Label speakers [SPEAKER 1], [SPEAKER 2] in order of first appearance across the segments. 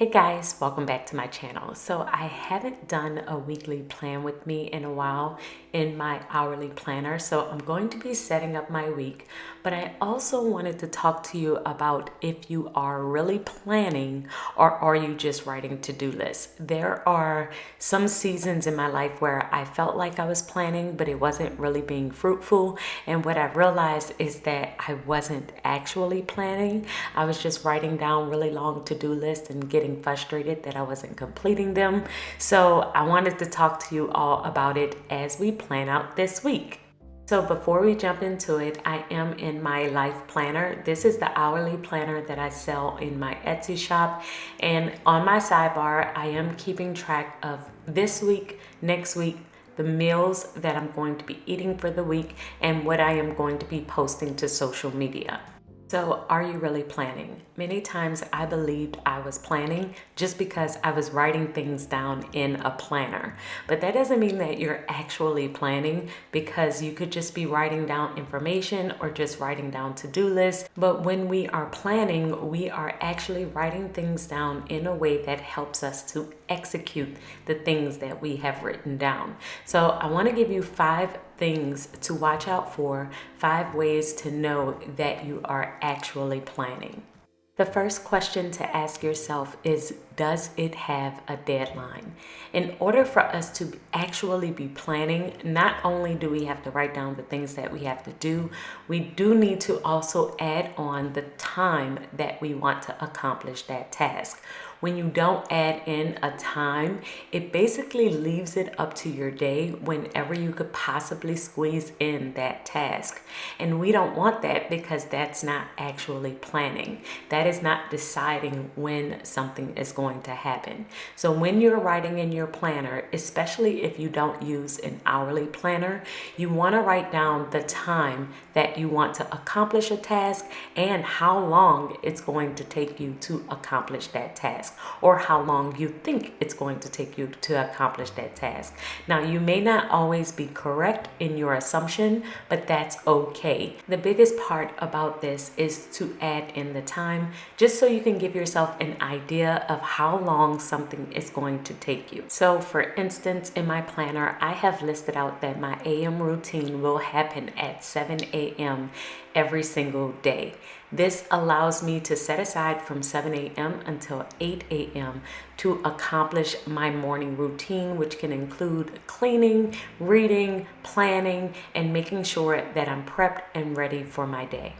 [SPEAKER 1] Hey guys, welcome back to my channel. So I haven't done a weekly plan with me in a while in my hourly planner. So I'm going to be setting up my week, but I also wanted to talk to you about if you are really planning or are you just writing to-do lists. There are some seasons in my life where I felt like I was planning, but it wasn't really being fruitful. And what I realized is that I wasn't actually planning. I was just writing down really long to-do lists and getting frustrated that I wasn't completing them. So I wanted to talk to you all about it as we plan out this week. So before we jump into it, I am in my life planner. This is the hourly planner that I sell in my Etsy shop. And on my sidebar, I am keeping track of this week, next week, the meals that I'm going to be eating for the week, and what I am going to be posting to social media. So are you really planning? Many times I believed I was planning just because I was writing things down in a planner. But that doesn't mean that you're actually planning, because you could just be writing down information or just writing down to-do lists. But when we are planning, we are actually writing things down in a way that helps us to execute the things that we have written down. So I want to give you 5 things to watch out for, 5 ways to know that you are actually planning. The first question to ask yourself is, does it have a deadline? In order for us to actually be planning, not only do we have to write down the things that we have to do, we do need to also add on the time that we want to accomplish that task. When you don't add in a time, it basically leaves it up to your day whenever you could possibly squeeze in that task. And we don't want that, because that's not actually planning. That is not deciding when something is going to happen. So when you're writing in your planner, especially if you don't use an hourly planner, you want to write down the time that you want to accomplish a task and how long it's going to take you to accomplish that task, or how long you think it's going to take you to accomplish that task. Now, you may not always be correct in your assumption, but that's okay. The biggest part about this is to add in the time, just so you can give yourself an idea of how long something is going to take you. So for instance, in my planner, I have listed out that my AM routine will happen at 7 a.m. every single day. This allows me to set aside from 7 a.m. until 8 a.m. to accomplish my morning routine, which can include cleaning, reading, planning, and making sure that I'm prepped and ready for my day.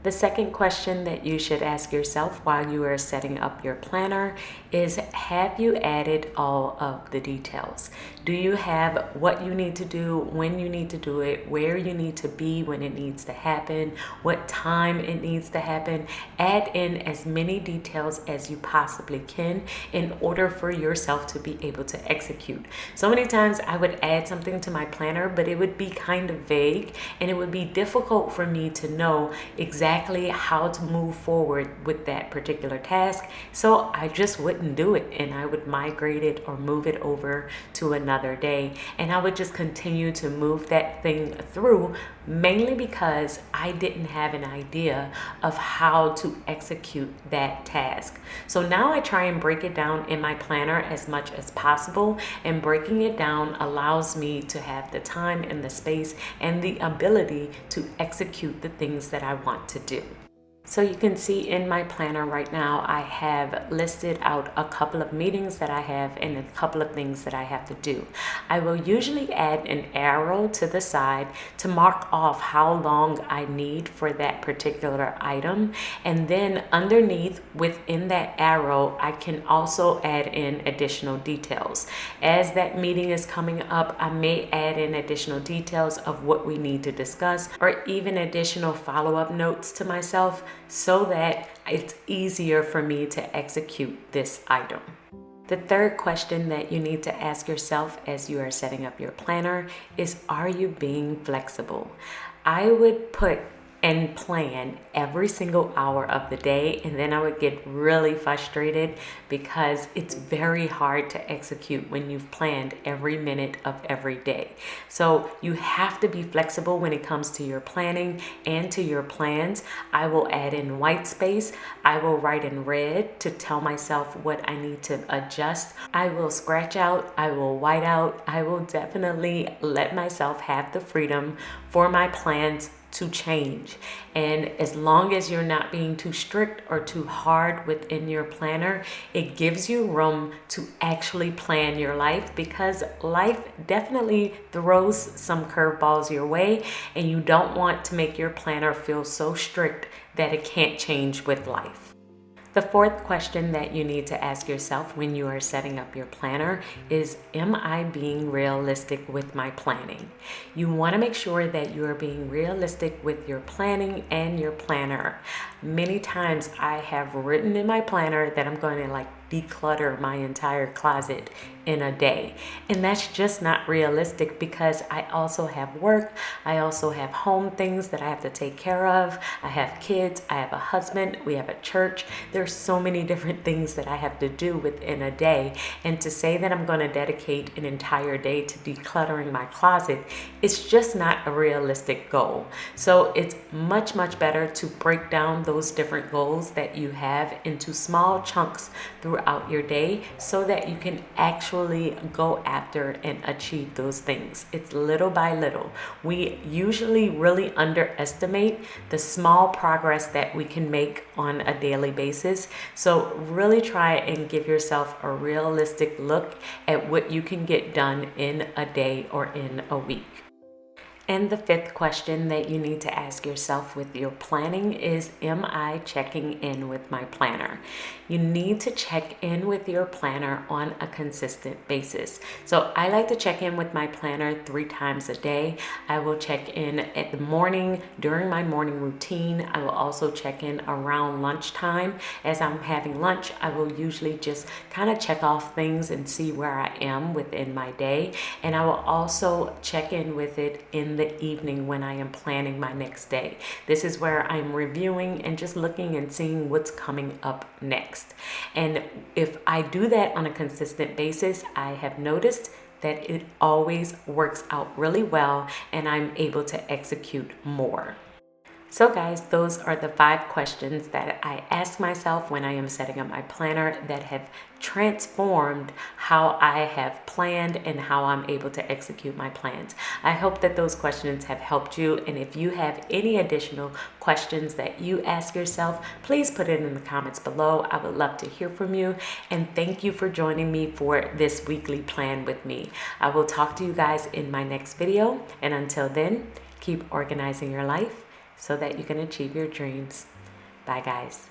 [SPEAKER 1] The second question that you should ask yourself while you are setting up your planner is, have you added all of the details? Do you have what you need to do, when you need to do it, where you need to be when it needs to happen, what time it needs to happen? Add in as many details as you possibly can in order for yourself to be able to execute. So many times I would add something to my planner, but it would be kind of vague, and it would be difficult for me to know exactly how to move forward with that particular task. So I just wouldn't do it, and I would migrate it or move it over to another day, and I would just continue to move that thing through, mainly because I didn't have an idea of how to execute that task. So now I try and break it down in my planner as much as possible, and breaking it down allows me to have the time and the space and the ability to execute the things that I want to do. So you can see in my planner right now, I have listed out a couple of meetings that I have and a couple of things that I have to do. I will usually add an arrow to the side to mark off how long I need for that particular item. And then underneath, within that arrow, I can also add in additional details. As that meeting is coming up, I may add in additional details of what we need to discuss, or even additional follow-up notes to myself, so that it's easier for me to execute this item. The third question that you need to ask yourself as you are setting up your planner is, are you being flexible? I would put and plan every single hour of the day, and then I would get really frustrated because it's very hard to execute when you've planned every minute of every day. So you have to be flexible when it comes to your planning and to your plans. I will add in white space. I will write in red to tell myself what I need to adjust. I will scratch out. I will white out. I will definitely let myself have the freedom for my plans to change. And as long as you're not being too strict or too hard within your planner, it gives you room to actually plan your life, because life definitely throws some curveballs your way, and you don't want to make your planner feel so strict that it can't change with life. The fourth question that you need to ask yourself when you are setting up your planner is, am I being realistic with my planning? You want to make sure that you are being realistic with your planning and your planner. Many times I have written in my planner that I'm going to declutter my entire closet in a day. And that's just not realistic, because I also have work. I also have home things that I have to take care of. I have kids. I have a husband. We have a church. There's so many different things that I have to do within a day. And to say that I'm going to dedicate an entire day to decluttering my closet, it's just not a realistic goal. So it's much, much better to break down those different goals that you have into small chunks throughout your day, so that you can actually go after and achieve those things. It's little by little. We usually really underestimate the small progress that we can make on a daily basis. So really try and give yourself a realistic look at what you can get done in a day or in a week. And the fifth question that you need to ask yourself with your planning is, am I checking in with my planner? You need to check in with your planner on a consistent basis. So I like to check in with my planner 3 times a day. I will check in at the morning during my morning routine. I will also check in around lunchtime. As I'm having lunch, I will usually just kind of check off things and see where I am within my day. And I will also check in with it in the evening when I am planning my next day. This is where I'm reviewing and just looking and seeing what's coming up next. And if I do that on a consistent basis, I have noticed that it always works out really well, and I'm able to execute more. So guys, those are the 5 questions that I ask myself when I am setting up my planner that have transformed how I have planned and how I'm able to execute my plans. I hope that those questions have helped you, and if you have any additional questions that you ask yourself, please put it in the comments below. I would love to hear from you, and thank you for joining me for this weekly plan with me. I will talk to you guys in my next video, and until then, keep organizing your life so that you can achieve your dreams. Bye guys.